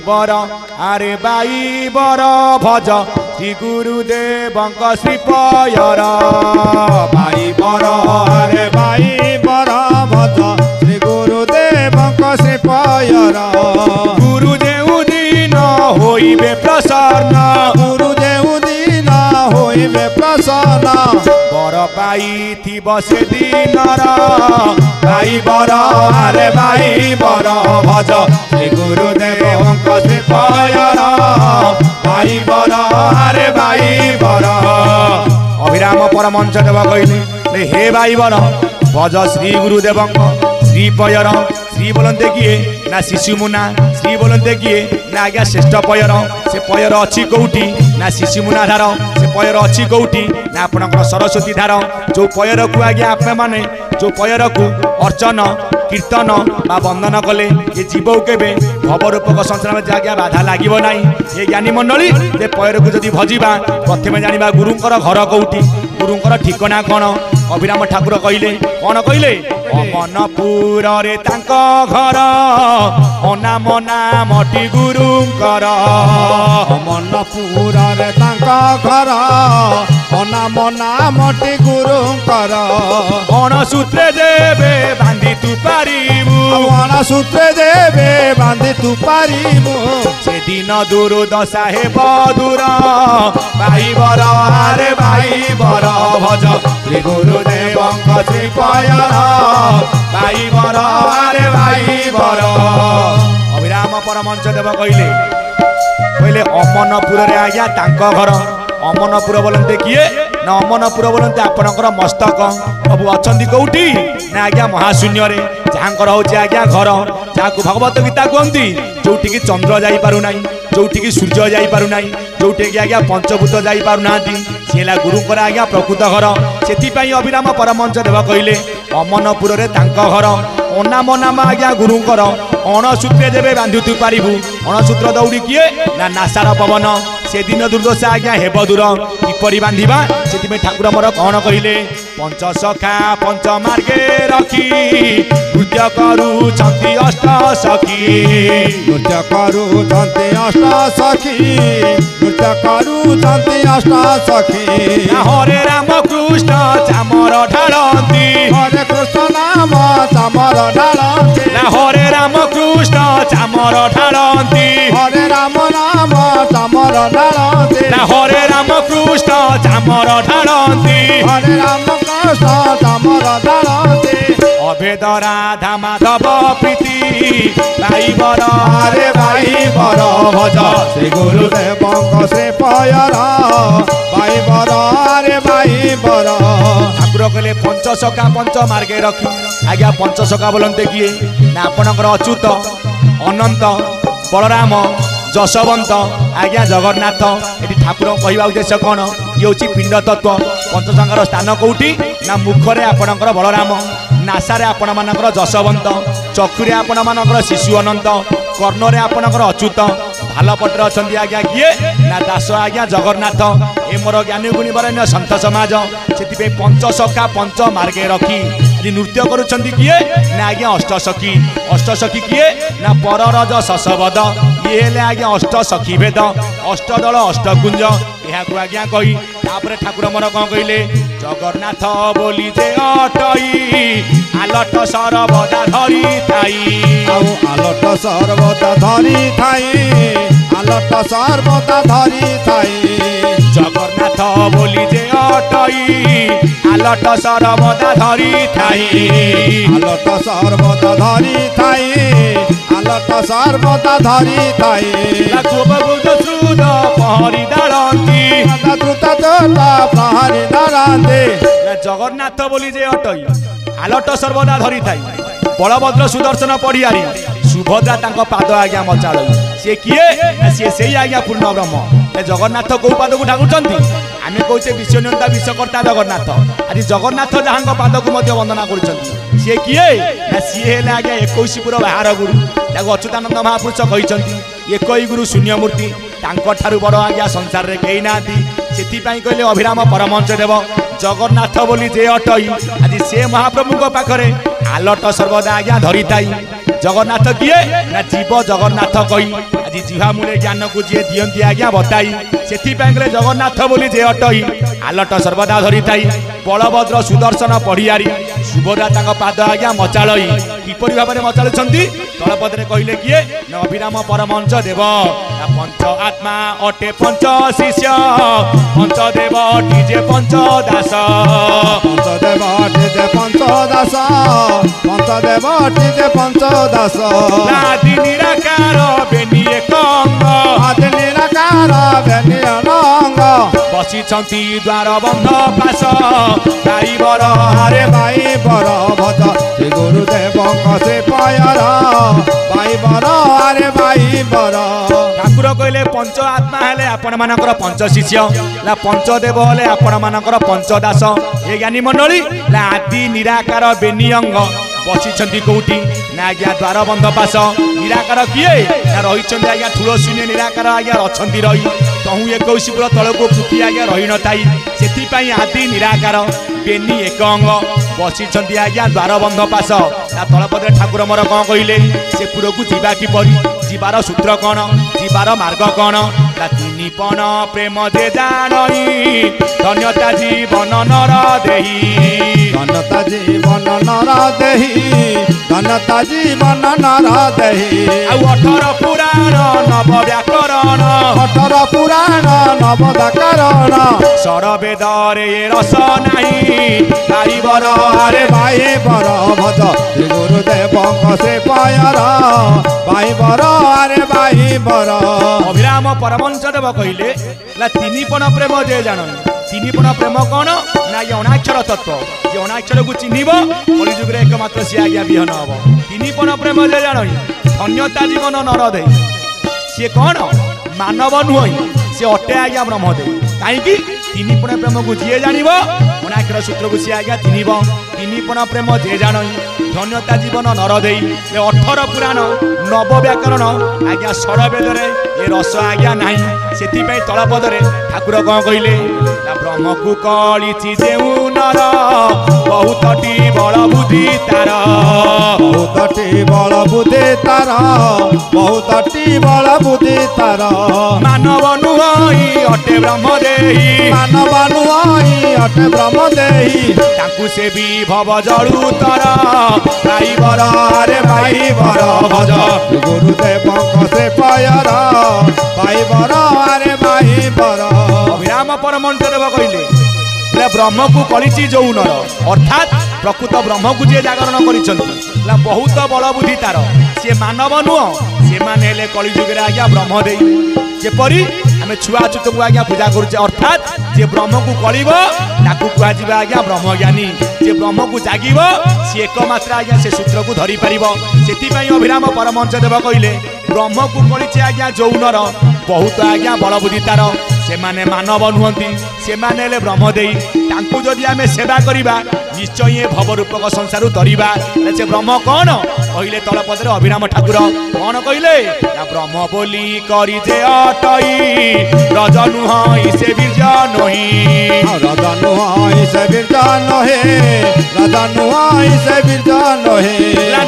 बर आरे बाई बर भज श्री गुरुदेवंक श्रीपयर बाई बर आरे बाई बर भज श्री गुरुदेवंक श्रीपयर गुरु जेउ दिन होइबे प्रसन्न गुरु जेउ दिन होइबे प्रसन्न बर पाई थिब से दिनर बाई बर आरे बाई बर भज श्री गुरुदेवंक श्रीपयर बाई बर आरे बाई बर अभिराम परमंश देव कहले हे बाई बर भज श्री गुरुदेवंक श्रीपयर श्री बोलते किए ना शिशु मुना श्री बोलते किए ना आज्ञा श्रेष्ठ पयर से पयर अच्छी कौटी ना शिशु मुना धार से पयर अच्छी कौटी ना आपणकर सरस्वती धार जो पयर को आज्ञा आपने माने जो पयर को अर्चन कीर्तन बा बंदन कले ये जीव केबे भवरूपक संसार में आज्ञा बाधा लागिब नाही ये ज्ञानी मंडली जे पयर को जदि भजिबा प्रथमे जानिबा गुरुंकर घर कौटी गुरुंकर ठिकाना कौन अभिराम ठाकुर कहले कौन कहले अमनपुर रे तांको घर अनाम नामटी गुरुंकर अमनपुर रे तांको घर अनाम नामटी गुरुंकर अणसूत्रे देवे बांधी तू पारिबु अणसूत्रे देवे बांधी तू पारिबु से दिन दुर्दशा हेब दूर बाई बर आरे बाई बर भज श्री गुरुदेवंक श्रीपयर बाई बर आरे बाई बर अभिराम परमंश देव कहले कहले अमनपुर रे आज्ञा तांको घर अमनपुर बोलते किए ना अमनपुर बोलते आपणकर मस्तक सब अच्छा कौटी ना आज्ञा महाशून्य रे जहाँकर हूँ आज्ञा घर जहाँ भगवत गीता कहती जोटि की चंद्र जाई पारु नाही जोटि की सूर्य जाई पारु नाही जोटि की आज्ञा पंचभूत जाई पारु नांती सीला गुरुंकर आज्ञा प्रकृत घर से अभिराम परमंश देव कहले अमनपुर रे तांको घर अनाम नाम आज्ञा गुरुंकर अणसूत्रे देवे बांधु तू पारिबु अणसूत्र दौड़ी किए ना नासार पवन से दिन दुर्दशा आज्ञा हेब दूर किपरि बांधिबा से ठाकुर मोर कौन कहले पंच सखा पंच मार्गे रखी नृत्य करुछन्ति अष्ट सखी नृत्य करुछन्ति अष्ट सखी नृत्य करुछन्ति अष्ट सखी हरे राम कृष्ण चामर ढाळन्ति हरे कृष्ण नाम चामर ढाळन्ति हरे राम कृष्ण चामर ढाळन्ति हरे राम नाम चामर ढाळन्ति हरे राम कृष्ण चामर ढाळन्ति हरे राम कृष्ण चामर ढाळन्ति अभेद राधा माधव प्रीति बाई बर आरे बाई बर भज श्री गुरुदेवंक श्रीपयर बाई बर आरे बाई बर ठाकुर कहले पंच सखा पंच मार्गे रखी आज्ञा पंच सखा बोलते किए ना आपणकर अच्युत अनंत बलराम जशवंत आज्ञा जगन्नाथ ये ठाकुर कहवा उद्देश्य कौन ये हूँ पिंड तत्व पंचसंगार स्थान कौटी ना मुखरे आपणकर बलराम नासारे आपण मानकर जशवंत चक्षुरे आपण मानकर शिशु अनंत कर्णरे आपणकर अच्युत भालपट्रे अच्छा आज्ञा किए ना दास आज्ञा जगन्नाथ ए मोर ज्ञानी गुणी बरण्य सन्थ समाज से पंच सखा पंच मार्गे रखी नृत्य करुछन्ति किए ना आज्ञा अष्टसखी किए ना पररज शशवद ये हेले आज्ञा अष्ट सखी भेद अष्टदल अष्टकुंज यहाँ आज्ञा कही तापर ठाकुर मोर कौन कहले जगन्नाथ बोली जे अटई आलट सर्वदा धरी थाई आलट सर्वदा धरी थाई आलट सर्वदा धरी थाई जगन्नाथ बोली जे अटई आलट सर्वदा धरी थाई आलट सर्वदा धरी थाई आलट सर्वदा धरी थाई श्रुत पहरी डालती द्रुत प्रहरी डालती जगन्नाथ बोली जे अटई आलट सर्वदा धरी थाई बलभद्र सुदर्शन पड़ियारी सुभद्रा तांको पाद आज्ञा मचाड़ सी किए सी से आज्ञा पूर्ण ब्रह्म जगन्नाथ कौ पाद को ढाकुंट आम कहे विश्वनियंता विश्वकर्ता जगन्नाथ आज जगन्नाथ जहाँ पाद को वंदना कर सी किए सी है आज्ञा 21 पुर बाहर गुरु अच्युतानंद महापुरुष कहते एक ही गुरु शून्यमूर्ति ठारू बड़ आज्ञा संसार में कही ना से कहले अभिराम परमहंस देव जगन्नाथ बोली जे अटई आज से महाप्रभु पाखरे आलट सर्वदा आज्ञा धरी थाई जगन्नाथ किए ना जीव जगन्नाथ कही आज जीवा मूले ज्ञान को जी दियंती आज्ञा बताई से जगन्नाथ बोली जे अटई आलट सर्वदा धरी थाई बलभद्र सुदर्शन पढ़ियारी सुभद्रा तांग पाद आज्ञा मचाड़ई किपरि भाव में मचाड़ुछंती तलपदरे कहले किए न अभिराम परमंच देव पंच आत्मा अटे पंच शिष्य पंच देव डीजे पंच दास पंचदेव टीजे पंचदास पंचदेव टीजे पंचदास आदि निराकार बेनी एक अंग आदि निराकार बेनी रंग बसिछंती द्वार बंध पास ड्राइवर अरे भाई बर भज श्री गुरुदेव से पायर भाई बर अरे भाई बर ठाकुर कहले पंच आत्मा हेले आपण मानकर पंच शिष्य ला पंच देव हेले आपण मानकर पंच दास ए ज्ञानी मंडली ला आदि निराकार बेनी अंग बसिछंती कोठी ना आज्ञा द्वार बंध पास निराकार किए ना रहिछंती आज्ञा ठुलो शून्य निराकार आज्ञा रछंती रही तहु 21 पुर तळको पृथ्वी आज्ञा रही न ताई सेति पई आदि निराकार बेनी एक अंग बसिछंती आज्ञा द्वार बंध पास ता तळपदरे ठाकुर मोर कोन कहिले से पुरकु जीवा की परी जीवार सूत्र कौन जीवार मार्ग कौन तीनिपन प्रेम जे जानई धन्यता जीवन नर देही धन्यता जीवन नर देही धन्यता जीवन नर देही 18 पुराण नव व्याकरण 18 पुराण नव व्याकरण सरवेद रे रस नाही ड्राइवर अरे भाई बर भज श्री गुरुदेव से पायर भाई बर अरे भाई बर अभिराम परमंश देव कहले ला तीनिपन प्रेम जे जानन तीनिपन प्रेम कौन ना ये अनाक्षर तत्व ये अनाक्षर को चिन्हिब कलिजुग रे एकमात्र से आज्ञा विहन हम तीनिपन प्रेम जे जानन धन्यता जीवन नर दे सी कौन मानव नुह सी अटे आज्ञा ब्रह्म दे कहीं तीनिपन प्रेम को जी जानिब अनाक्षर सूत्र को सी आज्ञा चिन्हिब तीनिपन प्रेम जे जानन धन्यता जीवन नर दे 18 पुराण नव व्याकरण आज्ञा सरवेद रे ये रस आज्ञा नहीं से तलपदरे ठाकुर कौन कहले ब्रह्म को कलिछि जेउ नर बहुतटी बल बुद्धि तार बहुतटी बल बुद्धि तार बहुतटी बल बुद्धि तार मानव नुहई अटे ब्रह्म देही मानव नुहई अटे ब्रह्म देही ताकू से भी भव जड़ू तर ड्राइवर अरे भाई बर भज गुरुदेव से पायर भाई बर अरे भाई बर अभिराम परमंश देव कहले ब्रह्म को कलिछि जो नर अर्थात प्रकृत ब्रह्म को जे जागरण करिसंती बहुत बल बुद्धि तार सी मानव नुह से माने कलिजुग रे आज्ञा ब्रह्म दे जेपरी आमे छुआछूत को आज्ञा पूजा करुचे अर्थात जे ब्रह्म को कलिब ताकू कुआ आज्ञा ब्रह्म ज्ञानी जे ब्रह्म को जागिब सी एकमात्र आज्ञा से सूत्र को धरी पारिब सेति अभिराम परमंश देव कहले ब्रह्म को कलिछि आज्ञा जो नर बहुत आज्ञा बल बुद्धि तार से माने मानव नुहंती से माने ले ब्रह्म देई तांकु जदि आमे सेवा करिबा निश्चय भवरूपक संसार तरिबा से ब्रह्म कौन कहले तलपदरे अभिराम ठाकुर कौन कहले ब्रह्म बोली करी जे अटई रज नुहई से बीर्ज नही रज नुहई से बीर्ज नहे रज नुहई से बीर्ज नहे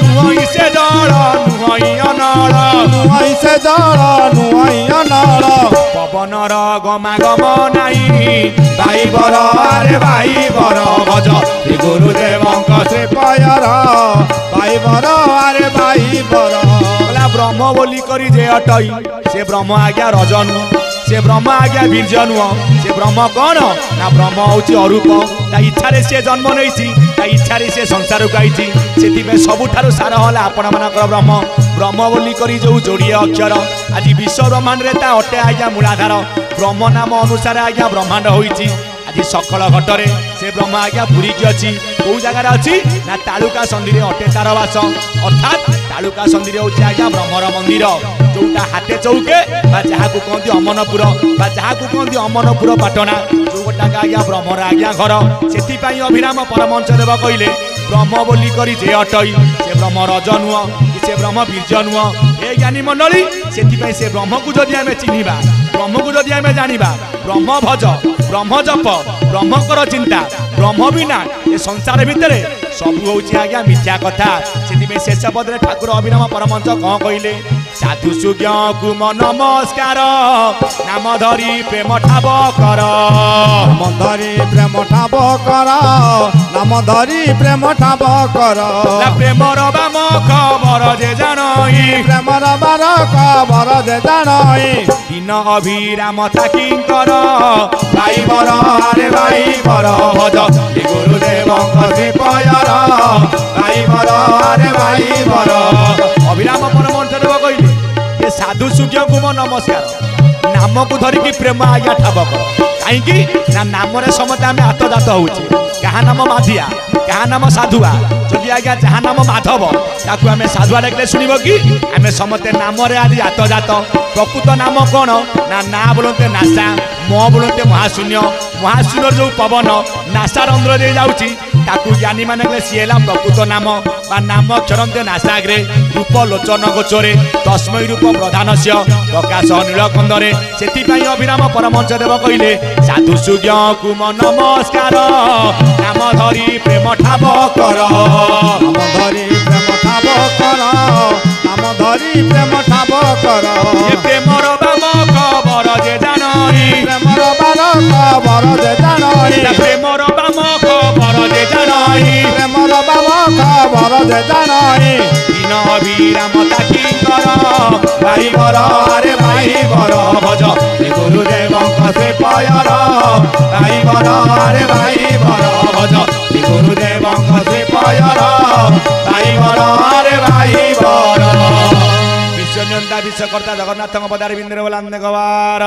नुहई से जड़ नुहई अनल नुहई से जड़ नुहई अनल पवनर गमागम नाही भाई बर अरे भाई बर भज श्री गुरुदेव से पायर भाई बर अरे भाई बर ब्रह्म बोली करी जे अटई से ब्रह्म आज्ञा रजनु से ब्रह्म आज्ञा बीर्ज नुह से ब्रह्म कौन ना ब्रह्म हूँ अरूप ता इच्छा से जन्म नहीं ता इच्छा से संसार को आई से सबुठार सार है आपण मानकर ब्रह्म ब्रह्म बोली करी जो जोड़िए अक्षर आज विश्व ब्रह्मांड रे ता अटे आज्ञा मूलाधार ब्रह्म नाम अनुसार आज्ञा ब्रह्मांड होईची आज सकल घटरे से ब्रह्म आज्ञा पूरीकी अच्छी कौ जगार अच्छी ना तालुका संधि अटे तार बास अर्थात तालुका संधि हूँ आज्ञा ब्रह्मर मंदिर जोटा हाथे चौके जहाँ को कहते अमनपुर जहाँ को कहते अमनपुर पाटना जो गोटा आज्ञा ब्रह्मर आज्ञा घर से अभिराम परमंश देव कहले ब्रह्म बोली करी जे अटई से ब्रह्म रज नुह से ब्रह्म बीर्ज नुह ए ज्ञानी मंडली से ब्रह्म को जदि आमे चिन्हिबा ब्रह्म को जदि आमे जानिबा ब्रह्म भज ब्रह्म जप ब्रह्म कर चिंता ब्रह्म बिना ये संसार भितर सब हूँ आज्ञा मिथ्या कथा से शेष पदे ठाकुर अभिराम परमहंस कौन कहले साधु सुज्ञ कुम नमस्कार नाम धरी प्रेम ठाब कर नाम धरी प्रेम ठाब कर नाम धरी प्रेम ठाब कर प्रेमर बाम खबर जे जानई प्रेमर बार खबर जे जानई दिन अभिराम ताकि कर भाई बर आरे भाई बर भज गुरुदेव कृपयार भाई बर आरे भाई बर अभिराम परमहंस देव कहले ये साधु सुज्ञ कुम नमस्कार नाम को धरिकी प्रेम आज्ञा ठाब कर कहीं नाम समस्त आम आत्मजात होचे क्या नाम माधिया क्या नाम साधुआ जदि आज्ञा जहाँ नाम माधव ताकू आम साधुआ डाकिले शुणव कि आम समस्ते नाम आज आत्मजात प्रकृत नाम कौन ना ना बोलते नासा म बोलते महाशून्य महाशून्य जो पवन नासा रंध्र दे जाऊँगी ताकू ज्ञानी मान सी प्रकृत नाम बा नाम क्षरंते नासाग्रे रूप लोचन गोचरे तस्मै रूप प्रधान से प्रकाश नीलकंदरे से अभिराम परमहंस देव कहले साधु सुज्ञ कुम नमस्कार नाम धरी प्रेम ठाब कर नाम धरी प्रेम ठाब कर नाम धरी प्रेम ठाब कर प्रेमर बाम खबर जे जानई प्रेमर बार खबर जे जानई प्रेमर बाम खबर जे जानई प्रेमर बाम खबर जे जानई दिन अभिराम ताकि कर भाई बर आरे भाई बर भज गुरुदेव कृपयार भाई बर आरे भाई बर भज गुरुदेव कृपयार भाई बर आरे भाई बर विश्वनियंता विश्वकर्ता जगन्नाथ पदारे बिंदुरे बोला गवार